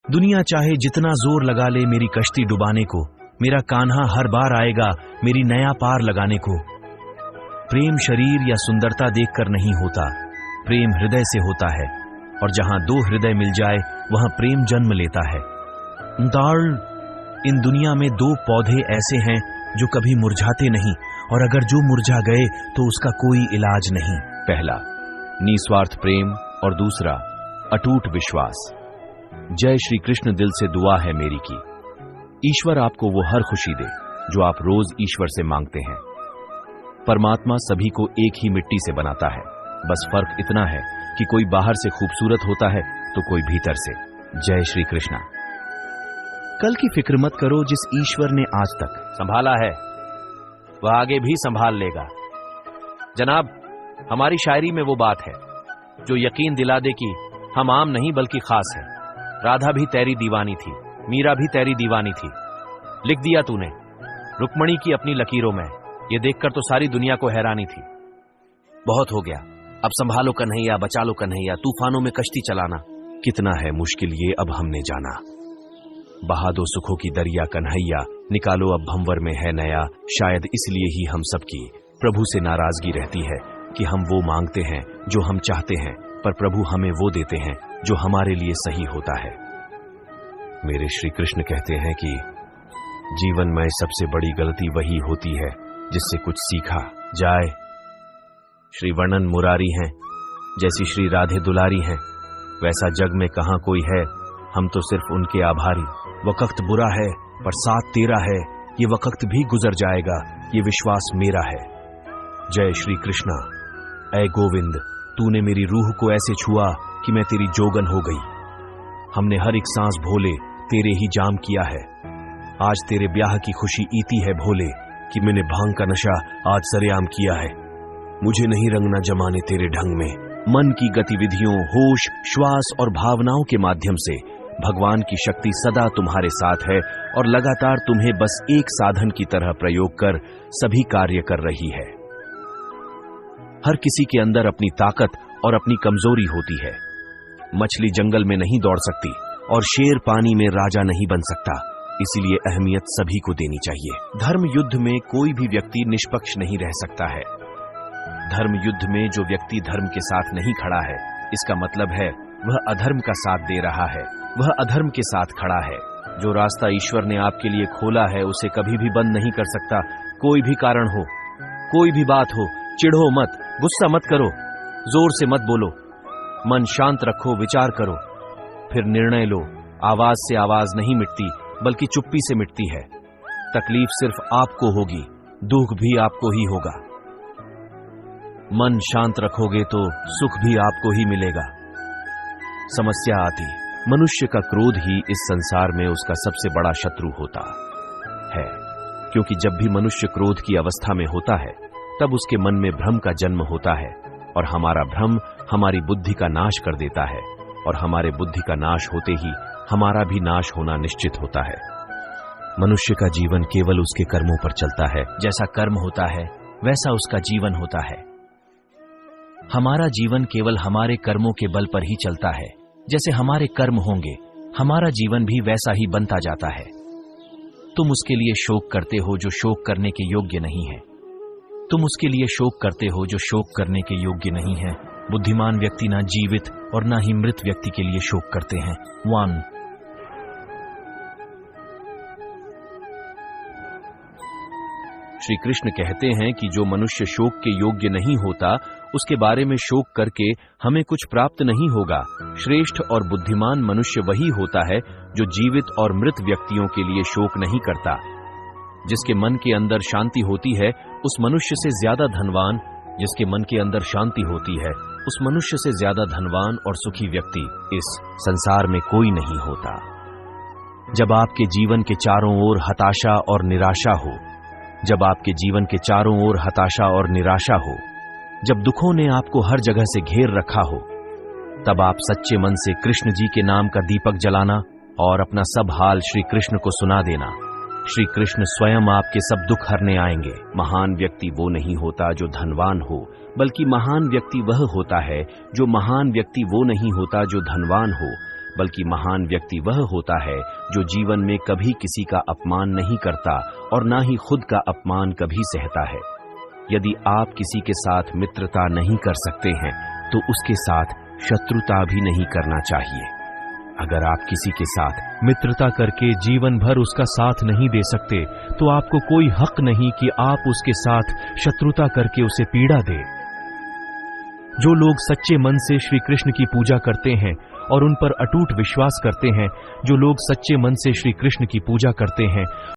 दुनिया चाहे जितना जोर लगा ले मेरी कश्ती डुबाने को, मेरा कान्हा हर बार आएगा मेरी नया पार लगाने को। प्रेम शरीर या सुंदरता देखकर नहीं होता, प्रेम हृदय से होता है, और जहां दो हृदय मिल जाए वहां प्रेम जन्म लेता है। इन दुनिया में दो पौधे ऐसे हैं जो कभी मुरझाते नहीं, और अगर जो मुरझा गए तो उसका कोई इलाज नहीं। पहला, निस्वार्थ प्रेम, और दूसरा, अटूट विश्वास। जय श्री कृष्ण दिल से दुआ है मेरी की। ईश्वर आपको वो हर खुशी दे जो आप रोज ईश्वर से मांगते हैं। परमात्मा सभी को एक ही मिट्टी से बनाता है, बस फर्क इतना है कि कोई बाहर से खूबसूरत होता है तो कोई भीतर से। जय श्री कृष्णा। कल की फिक्र मत करो, जिस ईश्वर ने आज तक संभाला है वह आगे भी संभाल लेगा। जनाब, हमारी शायरी में वो बात है जो यकीन दिला दे कि हम आम नहीं बल्कि खास हैं। राधा भी तेरी दीवानी थी, मीरा भी तेरी दीवानी थी। लिख दिया तूने रुक्मणी की अपनी लकीरों में, ये देखकर तो सारी दुनिया को हैरानी थी। बहुत हो गया, अब संभालो कन्हैया, बचा लो कन्हैया, तूफानों में कश्ती चलाना। कितना है मुश्किल ये अब हमने जाना, बहा दो सुखों की दरिया कन्हैया, निकालो अब भंवर में है नया। शायद इसलिए ही हम सबकी प्रभु से नाराजगी रहती है कि हम वो मांगते हैं जो हम चाहते हैं, पर प्रभु हमें वो देते हैं जो हमारे लिए सही होता है। मेरे श्री कृष्ण कहते हैं कि जीवन में सबसे बड़ी गलती वही होती है जिससे कुछ सीखा जाए। श्री वर्णन मुरारी हैं, जैसी श्री राधे दुलारी हैं, वैसा जग में कहां कोई है, हम तो सिर्फ उनके आभारी। वक्त बुरा है पर साथ तेरा है, ये वक्त भी गुजर जाएगा, ये विश्वास मेरा है। जय श्री कृष्णा। ऐ गोविंद, तूने मेरी रूह को ऐसे छुआ कि मैं तेरी जोगन हो गई। हमने हर एक सांस भोले तेरे ही जाम किया है। आज तेरे ब्याह की खुशी इती है भोले कि मैंने भांग का नशा आज सरेआम किया है। मुझे नहीं रंगना जमाने तेरे ढंग में, मन की गतिविधियों, होश, श्वास और भावनाओं के माध्यम से भगवान की शक्ति सदा तुम्हारे साथ है और लगातार तुम्हें बस एक साधन की तरह प्रयोग कर सभी कार्य कर रही है। हर किसी के अंदर अपनी ताकत और अपनी कमजोरी होती है। मछली जंगल में नहीं दौड़ सकती और शेर पानी में राजा नहीं बन सकता, इसीलिए अहमियत सभी को देनी चाहिए। धर्म युद्ध में कोई भी व्यक्ति निष्पक्ष नहीं रह सकता है। धर्म युद्ध में जो व्यक्ति धर्म के साथ नहीं खड़ा है, इसका मतलब है वह अधर्म का साथ दे रहा है, वह अधर्म के साथ खड़ा है। जो रास्ता ईश्वर ने आपके लिए खोला है उसे कभी भी बंद नहीं कर सकता। कोई भी कारण हो, कोई भी बात हो, चिढ़ो मत, गुस्सा मत करो, जोर से मत बोलो, मन शांत रखो, विचार करो, फिर निर्णय लो। आवाज से आवाज नहीं मिटती बल्कि चुप्पी से मिटती है। तकलीफ सिर्फ आपको होगी, दुख भी आपको ही होगा। मन शांत रखोगे तो सुख भी आपको ही मिलेगा। समस्या आती, मनुष्य का क्रोध ही इस संसार में उसका सबसे बड़ा शत्रु होता है, क्योंकि जब भी मनुष्य क्रोध की अवस्था में होता है तब उसके मन में भ्रम का जन्म होता है, और हमारा भ्रम हमारी बुद्धि का नाश कर देता है, और हमारे बुद्धि का नाश होते ही हमारा भी नाश होना निश्चित होता है। मनुष्य का जीवन केवल उसके कर्मों पर चलता है। जैसा कर्म होता है वैसा उसका जीवन होता है। हमारा जीवन केवल हमारे कर्मों के बल पर ही चलता है। जैसे हमारे कर्म होंगे हमारा जीवन भी वैसा ही बनता जाता है। तुम उसके लिए शोक करते हो जो शोक करने के योग्य नहीं है। तुम उसके लिए शोक करते हो जो शोक करने के योग्य नहीं है। बुद्धिमान व्यक्ति ना जीवित और ना ही मृत व्यक्ति के लिए शोक करते हैं। 1 श्री कृष्ण कहते हैं कि जो मनुष्य शोक के योग्य नहीं होता उसके बारे में शोक करके हमें कुछ प्राप्त नहीं होगा। श्रेष्ठ और बुद्धिमान मनुष्य वही होता है जो जीवित और मृत व्यक्तियों के लिए शोक नहीं करता। जिसके मन के अंदर शांति होती है उस मनुष्य से ज्यादा धनवान, जिसके मन के अंदर शांति होती है उस मनुष्य से ज्यादा धनवान और सुखी व्यक्ति इस संसार में कोई नहीं होता। जब आपके जीवन के चारों ओर हताशा और निराशा हो, जब आपके जीवन के चारों ओर हताशा और निराशा हो, जब दुखों ने आपको हर जगह से घेर रखा हो, तब आप सच्चे मन से कृष्ण जी के नाम का दीपक जलाना और अपना सब हाल श्री कृष्ण को सुना देना। श्री कृष्ण स्वयं आपके सब दुख हरने आएंगे। महान व्यक्ति वो नहीं होता जो धनवान हो, बल्कि महान व्यक्ति वह होता है जो महान व्यक्ति वो नहीं होता जो धनवान हो। बल्कि महान व्यक्ति वह होता है जो जीवन में कभी किसी का अपमान नहीं करता और ना ही खुद का अपमान कभी सहता है। यदि आप किसी के साथ मित्रता नहीं कर सकते हैं तो उसके साथ शत्रुता भी नहीं करना चाहिए। अगर आप किसी के साथ मित्रता करके जीवन भर उसका साथ नहीं दे सकते तो आपको कोई हक नहीं कि आप उसके साथ शत्रुता करके उसे पीड़ा दे। जो लोग सच्चे मन से श्री कृष्ण की पूजा करते हैं और उन पर अटूट विश्वास करते हैं, जो लोग सच्चे मन से श्री कृष्ण की पूजा करते हैं